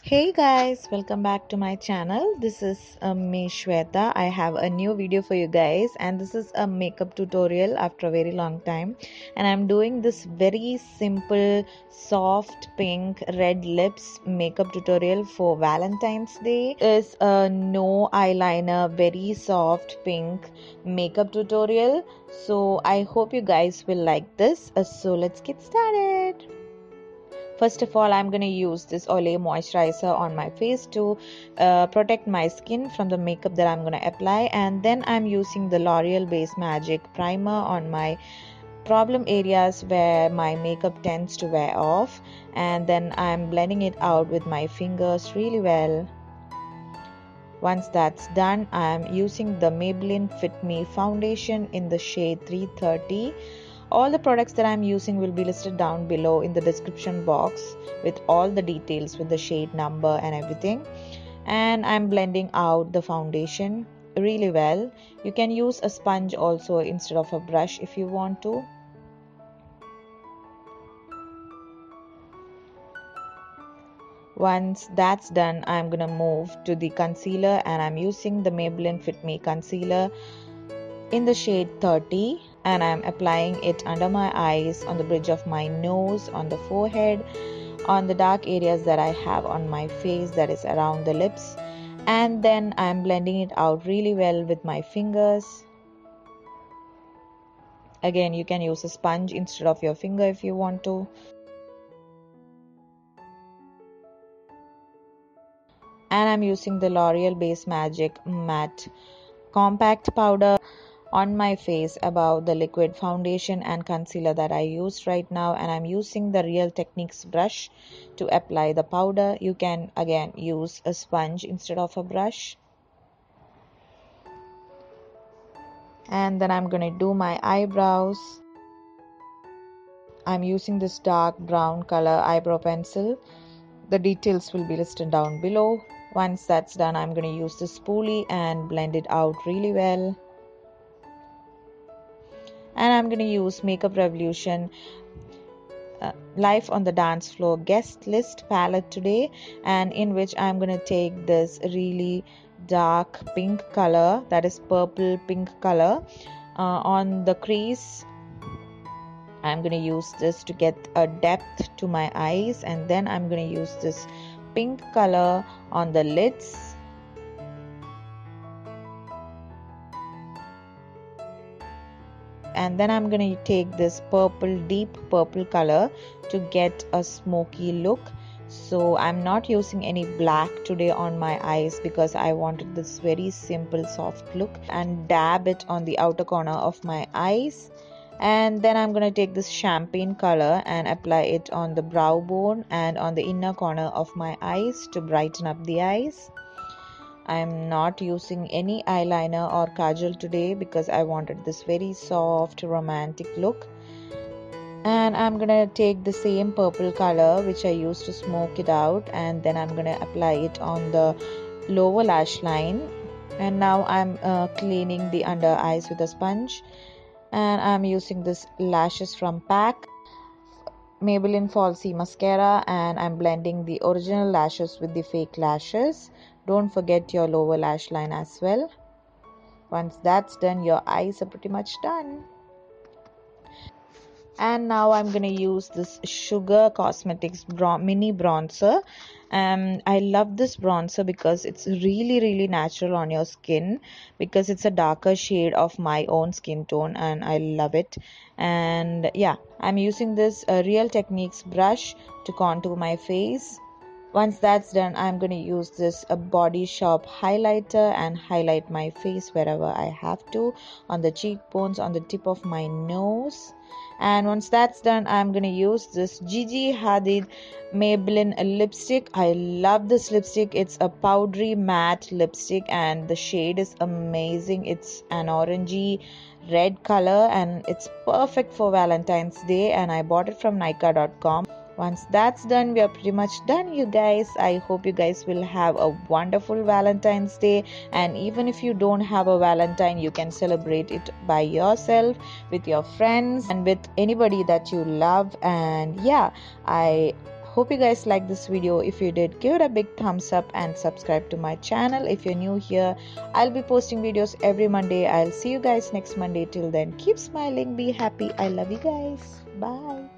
Hey guys, welcome back to my channel. This is me Swetha. I have a new video for you guys, and this is a makeup tutorial after a very long time, and I'm doing this very simple soft pink red lips makeup tutorial for Valentine's Day. It's a no eyeliner very soft pink makeup tutorial, so I hope you guys will like this. So let's get started. First of all, I'm going to use this Olay moisturizer on my face to protect my skin from the makeup that I'm going to apply. And then I'm using the L'Oreal Base Magic primer on my problem areas where my makeup tends to wear off. And then I'm blending it out with my fingers really well. Once that's done, I'm using the Maybelline Fit Me foundation in the shade 330. All the products that I'm using will be listed down below in the description box with all the details with the shade number and everything. And I'm blending out the foundation really well. You can use a sponge also instead of a brush if you want to. Once that's done, I'm gonna move to the concealer, and I'm using the Maybelline Fit Me concealer in the shade 30, and I'm applying it under my eyes, on the bridge of my nose, on the forehead, on the dark areas that I have on my face, that is around the lips, and then I'm blending it out really well with my fingers. Again, you can use a sponge instead of your finger if you want to. And I'm using the L'Oreal Base Magic Matte Compact Powder on my face above the liquid foundation and concealer that I used right now, and I'm using the Real Techniques brush to apply the powder. You can again use a sponge instead of a brush. And then I'm going to do my eyebrows. I'm using this dark brown color eyebrow pencil. The details will be listed down below. Once that's done, I'm going to use the spoolie and blend it out really well. And I'm going to use Makeup Revolution Life on the Dance Floor guest list palette today, and in which I'm going to take this really dark pink color, that is purple pink color, on the crease. I'm going to use this to get a depth to my eyes, and then I'm going to use this pink color on the lids. And then I'm going to take this deep purple color to get a smoky look. So I'm not using any black today on my eyes because I wanted this very simple soft look, and dab it on the outer corner of my eyes. And then I'm going to take this champagne color and apply it on the brow bone and on the inner corner of my eyes to brighten up the eyes. I'm not using any eyeliner or kajal today because I wanted this very soft romantic look. And I'm gonna take the same purple color which I used to smoke it out, and then I'm gonna apply it on the lower lash line. And now I'm cleaning the under eyes with a sponge, and I'm using this lashes from PAC Maybelline Falsy mascara, and I'm blending the original lashes with the fake lashes. Don't forget your lower lash line as well. Once that's done, your eyes are pretty much done. And now I'm going to use this Sugar Cosmetics mini bronzer. I love this bronzer because it's really natural on your skin, because it's a darker shade of my own skin tone, and I love it. And yeah, I'm using this Real Techniques brush to contour my face. Once that's done, I'm going to use this Body Shop highlighter and highlight my face wherever I have to, on the cheekbones, on the tip of my nose. And once that's done, I'm going to use this Gigi Hadid Maybelline lipstick. I love this lipstick. It's a powdery matte lipstick, and the shade is amazing. It's an orangey red color, and it's perfect for Valentine's Day, and I bought it from Nykaa.com. Once that's done, we are pretty much done, you guys. I hope you guys will have a wonderful Valentine's Day, and even if you don't have a Valentine, you can celebrate it by yourself, with your friends, and with anybody that you love. And yeah, I hope you guys like this video. If you did, give it a big thumbs up and subscribe to my channel. If you're new here, I'll be posting videos every Monday. I'll see you guys next Monday. Till then, keep smiling, be happy. I love you guys. Bye.